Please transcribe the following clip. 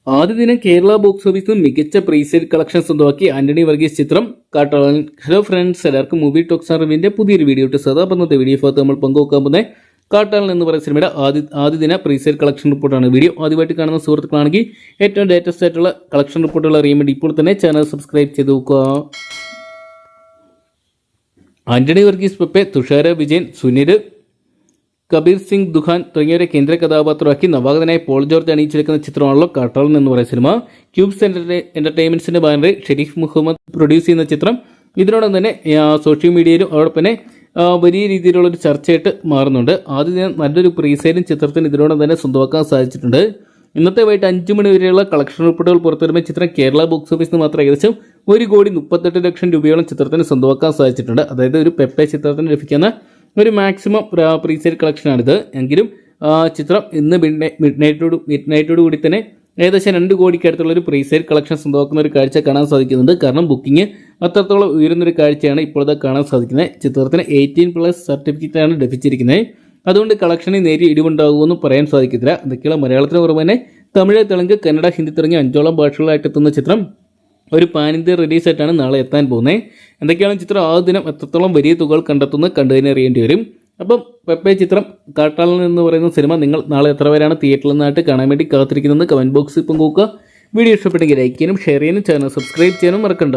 ആദ്യ ദിനം കേരള ബോക്സ് ഓഫീസിൽ മികച്ച പ്രീസെയിൽ കളക്ഷൻ സ്വന്തമാക്കി ആന്റണി വർഗീസ് ചിത്രം കാട്ടാളൻ. ഹലോ ഫ്രണ്ട്സ്, എല്ലാവർക്കും മൂവി ടോക്സ് റിവ്യൂവിന്റെ പുതിയൊരു വീഡിയോ ഇട്ട് സദാ ഇന്നത്തെ വീഡിയോ ഭാഗത്ത് നമ്മൾ പങ്കുവെക്കാൻ പോകുന്നത് കാട്ടാളൻ എന്ന് പറയുന്ന സിനിമയുടെ ആദ്യ ദിന പ്രീസെയിൽ കളക്ഷൻ റിപ്പോർട്ടാണ്. വീഡിയോ ആദ്യമായിട്ട് കാണുന്ന സുഹൃത്തുക്കളാണെങ്കിൽ ഏറ്റവും ലേറ്റസ്റ്റ് ആയിട്ടുള്ള കളക്ഷൻ റിപ്പോർട്ടുകൾ അറിയാൻ വേണ്ടി ഇപ്പോൾ തന്നെ ചാനൽ സബ്സ്ക്രൈബ് ചെയ്ത് നോക്കുക. ആന്റണി വർഗീസ് പെപ്പെ, തുഷാര വിജയൻ, സുനിൽ, കബീർ സിംഗ് ദുഹാൻ തുടങ്ങിയവരെ കേന്ദ്ര കഥാപാത്രമാക്കി നവാഗതനായ പോൾ ജോർജ് അണിയിച്ചെടുക്കുന്ന ചിത്രമാണല്ലോ കാട്ടാളൻ എന്ന് പറയുന്ന സിനിമ. ക്യൂബ്സ് എന്റർടൈൻമെന്റ്സിന്റെ ബാനറിൽ ഷെരീഫ് മുഹമ്മദ് പ്രൊഡ്യൂസ് ചെയ്യുന്ന ചിത്രം ഇതിനോടൊപ്പം തന്നെ സോഷ്യൽ മീഡിയയിലും അതോടൊപ്പം തന്നെ വലിയ രീതിയിലുള്ളൊരു ചർച്ചയായിട്ട് മാറുന്നുണ്ട്. ആദ്യം ദിനം നല്ലൊരു പ്രീസെയിലും ചിത്രത്തിന് ഇതിനോടൊപ്പം തന്നെ സ്വന്തമാക്കാൻ സാധിച്ചിട്ടുണ്ട്. ഇന്നത്തെ വൈകിട്ട് 5 മണി വരെയുള്ള കളക്ഷൻ റിപ്പോർട്ടുകൾ പുറത്തുവരുമ്പോൾ ചിത്രം കേരള ബോക്സ് ഓഫീസിൽ നിന്ന് മാത്രം ഏകദേശം 1,38,00,000 രൂപയോളം ചിത്രത്തിന് സ്വന്തമാക്കാൻ സാധിച്ചിട്ടുണ്ട്. അതായത് ഒരു പെപ്പെ ചിത്രത്തിന് ലഭിക്കുന്ന ഒരു മാക്സിമം പ്രീസെയിൽ കളക്ഷനാണിത്. എങ്കിലും ചിത്രം ഇന്ന് മിഡ് നൈറ്റോട് കൂടി തന്നെ ഏകദേശം 2 കോടിക്ക് അടുത്തുള്ളൊരു പ്രീസെയിൽ കളക്ഷൻ സ്വന്തമാക്കുന്ന ഒരു കാഴ്ച കാണാൻ സാധിക്കുന്നുണ്ട്. കാരണം ബുക്കിംഗ് അത്രത്തോളം ഉയരുന്നൊരു കാഴ്ചയാണ് ഇപ്പോഴത്തെ കാണാൻ സാധിക്കുന്നത്. ചിത്രത്തിന് 18+ സർട്ടിഫിക്കറ്റാണ് ലഭിച്ചിരിക്കുന്നത്. അതുകൊണ്ട് കളക്ഷനിൽ നേരിയ ഇടിവുണ്ടാകുമെന്നും പറയാൻ സാധിക്കത്തില്ല. എന്തൊക്കെയുള്ള മലയാളത്തിന് പുറമെ തന്നെ തമിഴ്, തെലുങ്ക്, കന്നഡ, ഹിന്ദി തുടങ്ങിയ 5ഓളം ഭാഷകളായിട്ട് എത്തുന്ന ചിത്രം ഒരു പാൻ ഇന്ത്യ റിലീസായിട്ടാണ് നാളെ എത്താൻ പോകുന്നത്. എന്തൊക്കെയാണ് ചിത്രം ആ ദിനം എത്രത്തോളം വലിയ തുകകൾ കണ്ടെത്തുന്നത് കണ്ടു തന്നെ അറിയേണ്ടി വരും. അപ്പം പെപ്പെ ചിത്രം കാട്ടാളൻ എന്ന് പറയുന്ന സിനിമ നിങ്ങൾ നാളെ എത്ര പേരാണ് തിയേറ്ററിൽ നിന്നായിട്ട് കാണാൻ വേണ്ടി കാത്തിരിക്കുന്നത് കമൻറ്റ് ബോക്സിൽ പങ്കുവെക്കുക. വീഡിയോ ഇഷ്ടപ്പെട്ടെങ്കിൽ ലൈക്ക് ചെയ്യാനും ഷെയർ ചെയ്യാനും ചാനൽ സബ്സ്ക്രൈബ് ചെയ്യാനും മറക്കണ്ട.